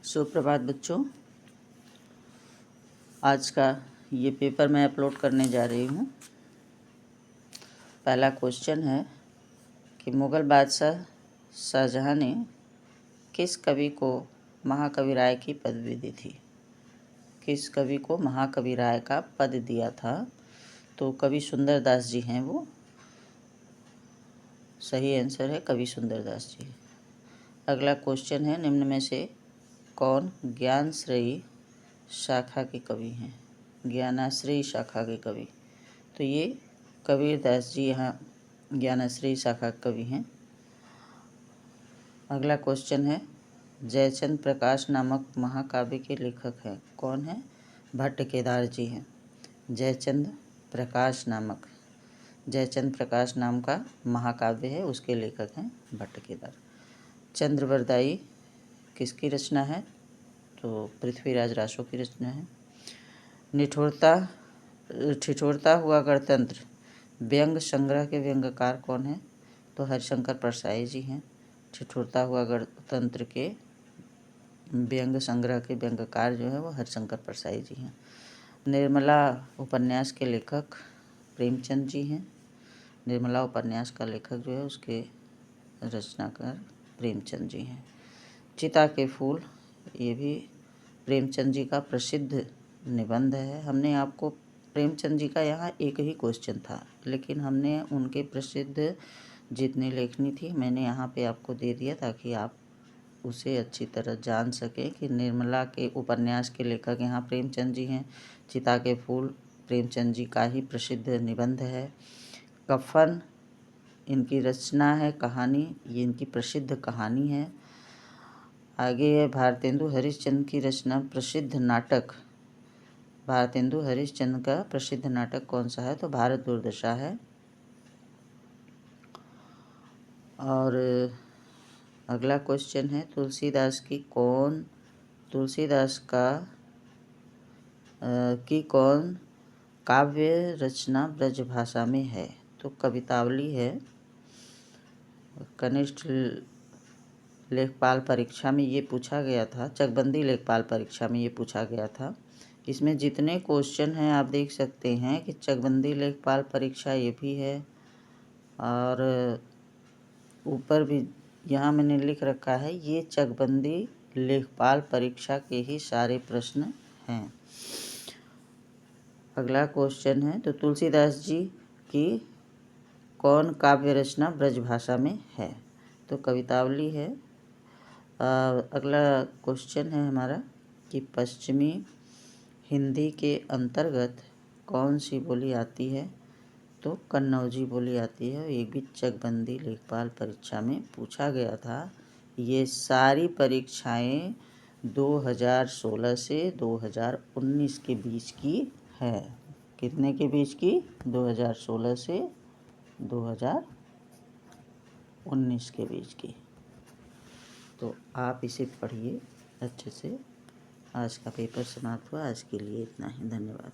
सुप्रभात बच्चों, आज का ये पेपर मैं अपलोड करने जा रही हूँ। पहला क्वेश्चन है कि मुग़ल बादशाह शाहजहाँ ने किस कवि को महाकवि राय की पदवी दी थी? किस कवि को महाकवि राय का पद दिया था? तो कवि सुंदरदास जी हैं वो। सही आंसर है कवि सुंदरदास जी। अगला क्वेश्चन है, निम्न में से कौन ज्ञानश्रेयी शाखा के कवि हैं? ज्ञानाश्रेयी शाखा के कवि, तो ये कबीरदास जी यहाँ ज्ञानाश्रेयी शाखा के कवि हैं। अगला क्वेश्चन है, जयचंद प्रकाश नामक महाकाव्य के लेखक हैं? कौन है? भट्ट केदार जी हैं। जयचंद प्रकाश नाम का महाकाव्य है, उसके लेखक हैं भट्ट केदार। चंद्रवरदाई किसकी रचना है? तो पृथ्वीराज रासो की रचना है। ठिठुरता हुआ गणतंत्र व्यंग संग्रह के व्यंग्यकार कौन है? तो हरिशंकर परसाई जी हैं। ठिठुरता हुआ गणतंत्र के व्यंग संग्रह के व्यंग्यकार जो है वो हरिशंकर परसाई जी हैं। निर्मला उपन्यास के लेखक प्रेमचंद जी हैं। निर्मला उपन्यास का लेखक जो है उसके रचनाकार प्रेमचंद जी हैं। चिता के फूल, ये भी प्रेमचंद जी का प्रसिद्ध निबंध है। हमने आपको प्रेमचंद जी का यहाँ एक ही क्वेश्चन था, लेकिन हमने उनके प्रसिद्ध जितनी लेखनी थी मैंने यहाँ पे आपको दे दिया ताकि आप उसे अच्छी तरह जान सकें कि निर्मला के उपन्यास के लेखक यहाँ प्रेमचंद जी हैं। चिता के फूल प्रेमचंद जी का ही प्रसिद्ध निबंध है। कफन इनकी रचना है, कहानी, ये इनकी प्रसिद्ध कहानी है। आगे है भारतेंदु हरिश्चंद्र की रचना प्रसिद्ध नाटक। भारतेंदु हरिश्चंद्र का प्रसिद्ध नाटक कौन सा है? तो भारत दुर्दशा है। और अगला क्वेश्चन है, तुलसीदास की कौन काव्य रचना ब्रज भाषा में है? तो कवितावली है। कनिष्ठ लेखपाल परीक्षा में ये पूछा गया था, चकबंदी लेखपाल परीक्षा में ये पूछा गया था। इसमें जितने क्वेश्चन हैं आप देख सकते हैं कि चकबंदी लेखपाल परीक्षा ये भी है, और ऊपर भी यहाँ मैंने लिख रखा है ये चकबंदी लेखपाल परीक्षा के ही सारे प्रश्न हैं। अगला क्वेश्चन है, तो तुलसीदास जी की कौन काव्य रचना ब्रजभाषा में है? तो कवितावली है। अगला क्वेश्चन है हमारा कि पश्चिमी हिंदी के अंतर्गत कौन सी बोली आती है? तो कन्नौजी बोली आती है। एक भी चकबंदी लेखपाल परीक्षा में पूछा गया था। ये सारी परीक्षाएं 2016 से 2019 के बीच की है। कितने के बीच की? 2016 से 2019 के बीच की। तो आप इसे पढ़िए अच्छे से। आज का पेपर समाप्त हुआ। आज के लिए इतना ही। धन्यवाद।